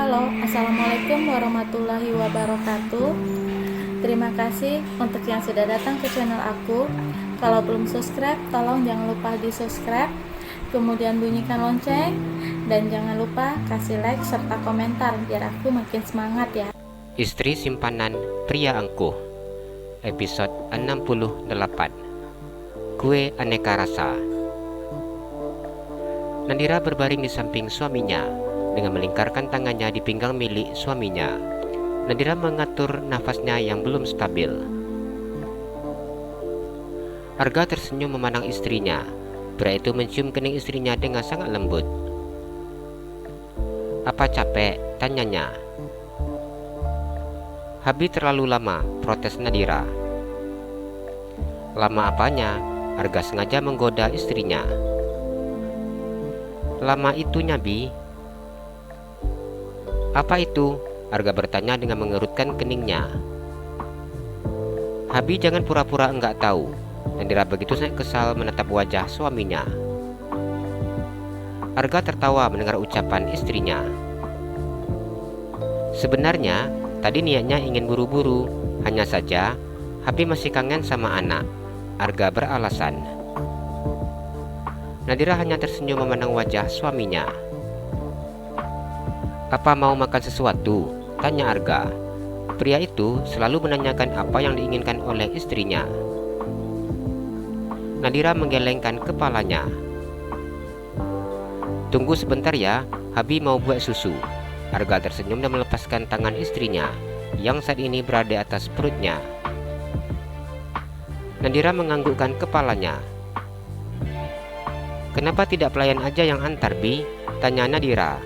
Halo, Assalamualaikum warahmatullahi wabarakatuh. Terima kasih untuk yang sudah datang ke channel aku. Kalau belum subscribe, tolong jangan lupa di subscribe, kemudian bunyikan lonceng, dan jangan lupa kasih like serta komentar biar aku makin semangat ya. Istri Simpanan Pria Angkuh, episode 68. Kue Aneka Rasa. Nadira berbaring di samping suaminya dengan melingkarkan tangannya di pinggang milik suaminya. Nadira mengatur nafasnya yang belum stabil. Arga tersenyum memandang istrinya. Pria itu mencium kening istrinya dengan sangat lembut. "Apa capek?" tanyanya. "Habi terlalu lama," protes Nadira. "Lama apanya?" Arga sengaja menggoda istrinya. "Lama itunya, Bi." "Apa itu?" Arga bertanya dengan mengerutkan keningnya. "Habi, jangan pura-pura enggak tahu." Nadira begitu sangat kesal menatap wajah suaminya. Arga tertawa mendengar ucapan istrinya. Sebenarnya tadi niatnya ingin buru-buru, hanya saja Habi masih kangen sama anak. Arga beralasan. Nadira hanya tersenyum memandang wajah suaminya. "Apa mau makan sesuatu?" tanya Arga. Pria itu selalu menanyakan apa yang diinginkan oleh istrinya. Nadira menggelengkan kepalanya. "Tunggu sebentar ya, Habi mau buat susu." Arga tersenyum dan melepaskan tangan istrinya yang saat ini berada di atas perutnya. Nadira menganggukkan kepalanya. "Kenapa tidak pelayan aja yang antar, Bi?" tanya Nadira.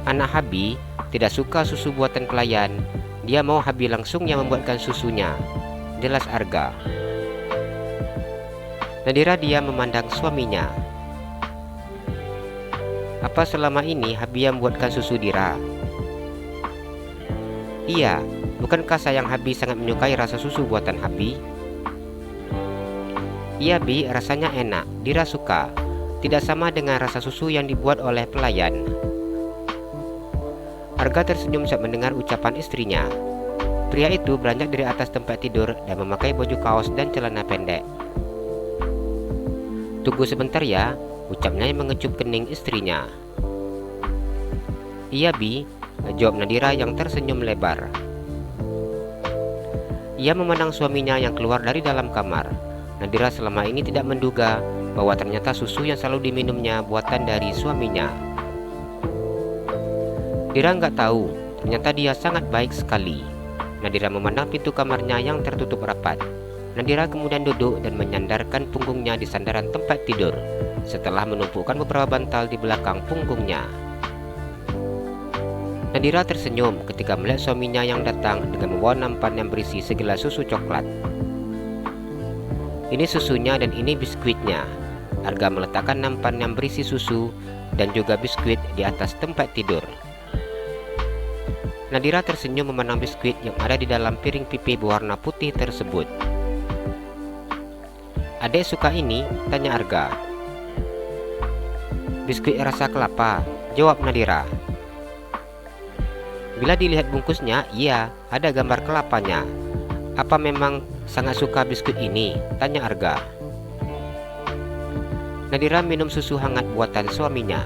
"Anak Habi tidak suka susu buatan pelayan. Dia mau Habi langsung yang membuatkan susunya," jelas Arga. Nadira diam memandang suaminya. "Apa selama ini Habi yang membuatkan susu Dira?" "Iya, bukankah sayang Habi sangat menyukai rasa susu buatan Habi?" "Iya, Bi, rasanya enak. Dira suka. Tidak sama dengan rasa susu yang dibuat oleh pelayan." Arga tersenyum saat mendengar ucapan istrinya. Pria itu beranjak dari atas tempat tidur dan memakai baju kaos dan celana pendek. "Tunggu sebentar ya," ucapnya yang mengecup kening istrinya. "Iya, Bi," jawab Nadira yang tersenyum lebar. Ia memandang suaminya yang keluar dari dalam kamar. Nadira selama ini tidak menduga bahwa ternyata susu yang selalu diminumnya buatan dari suaminya. Nadira nggak tahu, ternyata dia sangat baik sekali. Nadira memandang pintu kamarnya yang tertutup rapat. Nadira kemudian duduk dan menyandarkan punggungnya di sandaran tempat tidur, setelah menumpukan beberapa bantal di belakang punggungnya. Nadira tersenyum ketika melihat suaminya yang datang dengan membawa nampan yang berisi segelas susu coklat. "Ini susunya dan ini biskuitnya." Arga meletakkan nampan yang berisi susu dan juga biskuit di atas tempat tidur. Nadira tersenyum memandang biskuit yang ada di dalam piring pipi berwarna putih tersebut. "Adek suka ini?" tanya Arga. "Biskuit rasa kelapa," jawab Nadira. Bila dilihat bungkusnya, iya, ada gambar kelapanya. "Apa memang sangat suka biskuit ini?" tanya Arga. Nadira minum susu hangat buatan suaminya.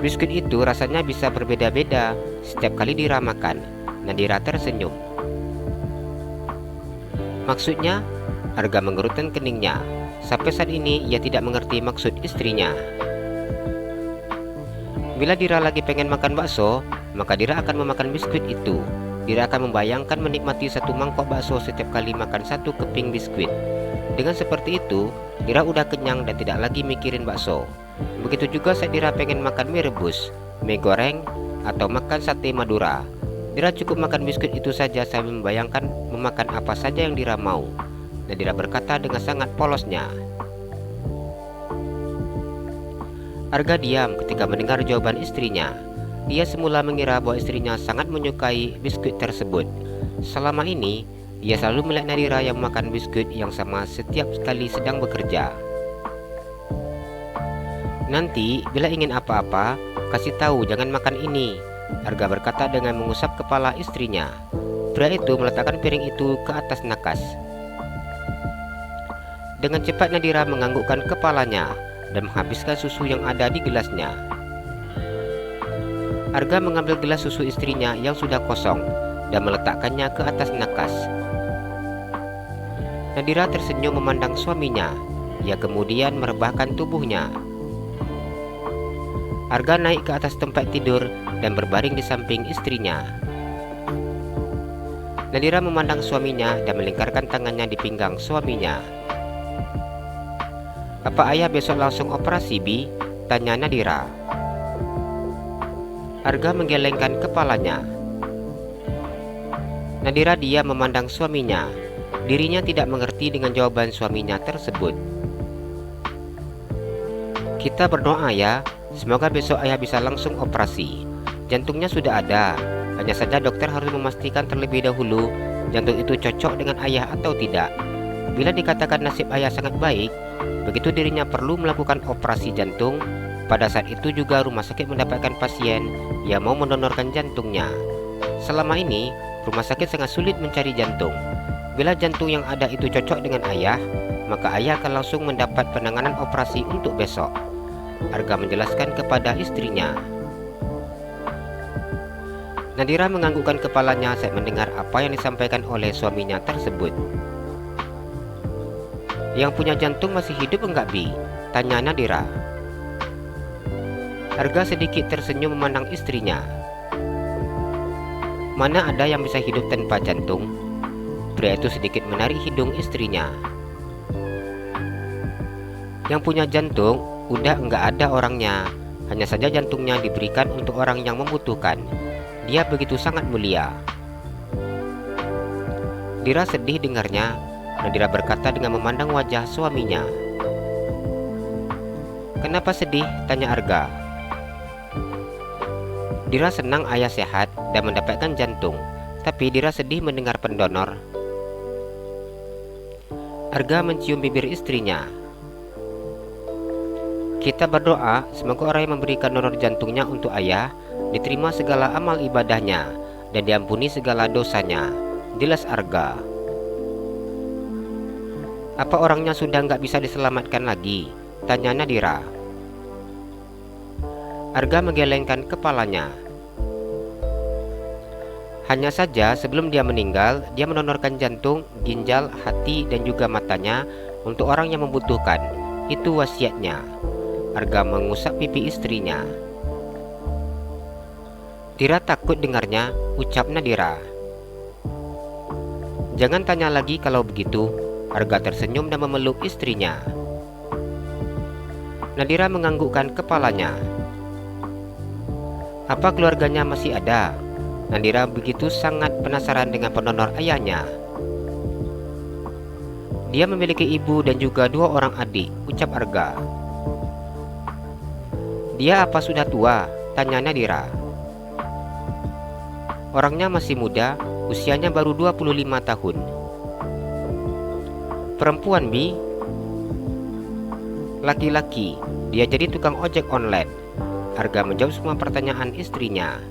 "Biskuit itu rasanya bisa berbeda-beda setiap kali Dira makan." Nadira tersenyum. "Maksudnya?" Arga mengerutkan keningnya. Sampai saat ini ia tidak mengerti maksud istrinya. Bila Dira lagi pengen makan bakso, maka Dira akan memakan biskuit itu. Dira akan membayangkan menikmati satu mangkok bakso setiap kali makan satu keping biskuit. Dengan seperti itu, Dira udah kenyang dan tidak lagi mikirin bakso. Begitu juga saat Dira pengen makan mie rebus, mie goreng, atau makan sate Madura. Dira cukup makan biskuit itu saja sambil membayangkan memakan apa saja yang Dira mau. Nadira berkata dengan sangat polosnya. Arga diam ketika mendengar jawaban istrinya. Ia semula mengira bahwa istrinya sangat menyukai biskuit tersebut. Selama ini, ia selalu melihat Nadira yang makan biskuit yang sama setiap kali sedang bekerja. "Nanti bila ingin apa-apa, kasih tahu jangan makan ini," Arga berkata dengan mengusap kepala istrinya. Pria itu meletakkan piring itu ke atas nakas. Dengan cepat Nadira menganggukkan kepalanya dan menghabiskan susu yang ada di gelasnya. Arga mengambil gelas susu istrinya yang sudah kosong dan meletakkannya ke atas nakas. Nadira tersenyum memandang suaminya. Ia kemudian merebahkan tubuhnya. Arga naik ke atas tempat tidur dan berbaring di samping istrinya. Nadira memandang suaminya dan melingkarkan tangannya di pinggang suaminya. "Apa ayah besok langsung operasi, Bi?" tanya Nadira. Arga menggelengkan kepalanya. Nadira diam memandang suaminya. Dirinya tidak mengerti dengan jawaban suaminya tersebut. "Kita berdoa ya, semoga besok ayah bisa langsung operasi. Jantungnya sudah ada, hanya saja dokter harus memastikan terlebih dahulu jantung itu cocok dengan ayah atau tidak. Bila dikatakan nasib ayah sangat baik, begitu dirinya perlu melakukan operasi jantung, pada saat itu juga rumah sakit mendapatkan pasien yang mau mendonorkan jantungnya. Selama ini, rumah sakit sangat sulit mencari jantung. Bila jantung yang ada itu cocok dengan ayah, maka ayah akan langsung mendapat penanganan operasi untuk besok," Arga menjelaskan kepada istrinya. Nadira menganggukkan kepalanya saat mendengar apa yang disampaikan oleh suaminya tersebut. "Yang punya jantung masih hidup enggak, Bi?" tanya Nadira. Arga sedikit tersenyum memandang istrinya. "Mana ada yang bisa hidup tanpa jantung?" Pria itu sedikit menarik hidung istrinya. "Yang punya jantung udah enggak ada orangnya, hanya saja jantungnya diberikan untuk orang yang membutuhkan. Dia begitu sangat mulia." Dira sedih dengarnya. Nadira berkata dengan memandang wajah suaminya. "Kenapa sedih?" tanya Arga. Dira senang ayah sehat dan mendapatkan jantung, tapi Dira sedih mendengar pendonor. Arga mencium bibir istrinya. "Kita berdoa semoga orang yang memberikan donor jantungnya untuk ayah diterima segala amal ibadahnya dan diampuni segala dosanya," jelas Arga. "Apa orangnya sudah nggak bisa diselamatkan lagi?" tanya Nadira. Arga menggelengkan kepalanya. "Hanya saja sebelum dia meninggal, dia mendonorkan jantung, ginjal, hati, dan juga matanya untuk orang yang membutuhkan. Itu wasiatnya." Arga mengusap pipi istrinya. Dira takut dengarnya, ucap Nadira. "Jangan tanya lagi kalau begitu." Arga tersenyum dan memeluk istrinya. Nadira menganggukkan kepalanya. "Apa keluarganya masih ada?" Nadira begitu sangat penasaran dengan pendonor ayahnya. "Dia memiliki ibu dan juga 2 orang adik," ucap Arga. "Dia apa sudah tua?" tanya Nadira. "Orangnya masih muda, usianya baru 25 tahun. "Perempuan, Bi?" "Laki-laki, dia jadi tukang ojek online." Arga menjawab semua pertanyaan istrinya.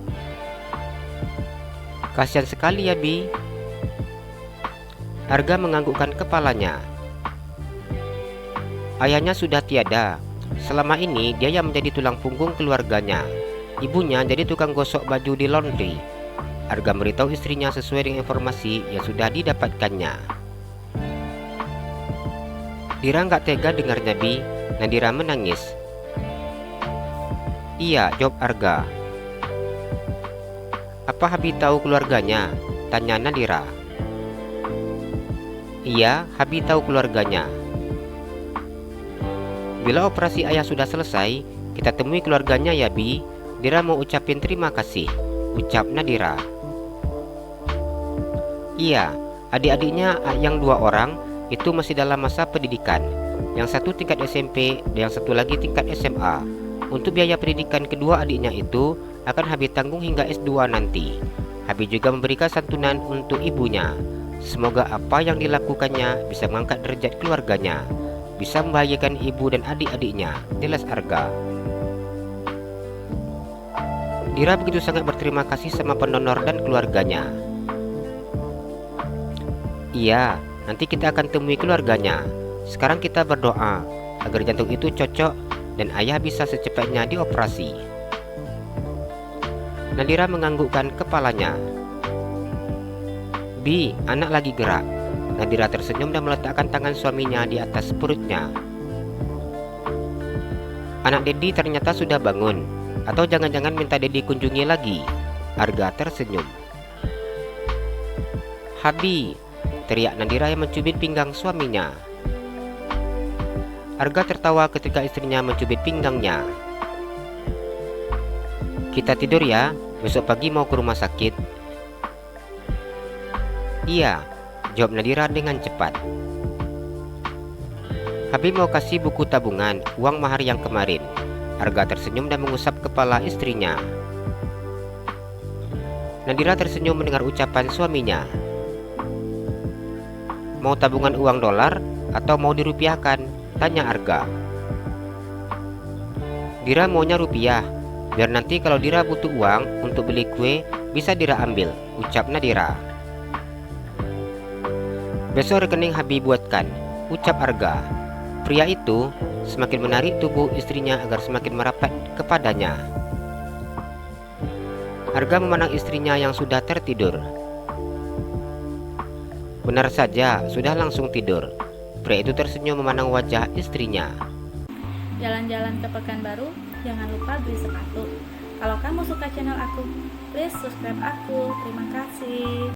"Kasihan sekali ya, Bi." Arga menganggukkan kepalanya. "Ayahnya sudah tiada. Selama ini dia yang menjadi tulang punggung keluarganya. Ibunya jadi tukang gosok baju di laundry." Arga memberitahu istrinya sesuai dengan informasi yang sudah didapatkannya. Dira nggak tega dengarnya, Bi. Nadira menangis. "Iya," jawab Arga. "Apa Habi tahu keluarganya?" tanya Nadira. "Iya, Habi tahu keluarganya. Bila operasi ayah sudah selesai, kita temui keluarganya ya, Bi. Dira mau ucapin terima kasih," ucap Nadira. "Iya, adik-adiknya yang 2 orang itu masih dalam masa pendidikan. Yang satu tingkat SMP dan yang satu lagi tingkat SMA. Untuk biaya pendidikan kedua adiknya itu akan Habi tanggung hingga S2 nanti. Habi juga memberikan santunan untuk ibunya. Semoga apa yang dilakukannya bisa mengangkat derajat keluarganya, bisa membahagiakan ibu dan adik-adiknya," jelas Arga. Dira begitu sangat berterima kasih sama pendonor dan keluarganya. Iya, nanti kita akan temui keluarganya. Sekarang kita berdoa agar jantung itu cocok dan ayah bisa secepatnya dioperasi. Nadira menganggukkan kepalanya. Bi, anak lagi gerak. Nadira tersenyum dan meletakkan tangan suaminya di atas perutnya. Anak Dedi ternyata sudah bangun. Atau jangan-jangan minta Dedi kunjungi lagi? Arga tersenyum. Habi, teriak Nadira yang mencubit pinggang suaminya. Arga tertawa ketika istrinya mencubit pinggangnya. Kita tidur ya, besok pagi mau ke rumah sakit. Iya, jawab Nadira dengan cepat. Habib mau kasih buku tabungan, uang mahar yang kemarin. Arga tersenyum dan mengusap kepala istrinya. Nadira tersenyum mendengar ucapan suaminya. Mau tabungan uang dolar atau mau dirupiahkan? Tanya Arga. Dira maunya rupiah, biar nanti kalau Dira butuh uang untuk beli kue, bisa Dira ambil, ucap Nadira. Besok rekening Habib buatkan, ucap Arga. Pria itu semakin menarik tubuh istrinya agar semakin merapat kepadanya. Arga memandang istrinya yang sudah tertidur. Benar saja, sudah langsung tidur. Pria itu tersenyum memandang wajah istrinya. Jalan-jalan ke Pekanbaru, jangan lupa beli sepatu. Kalau kamu suka channel aku, please subscribe aku. Terima kasih.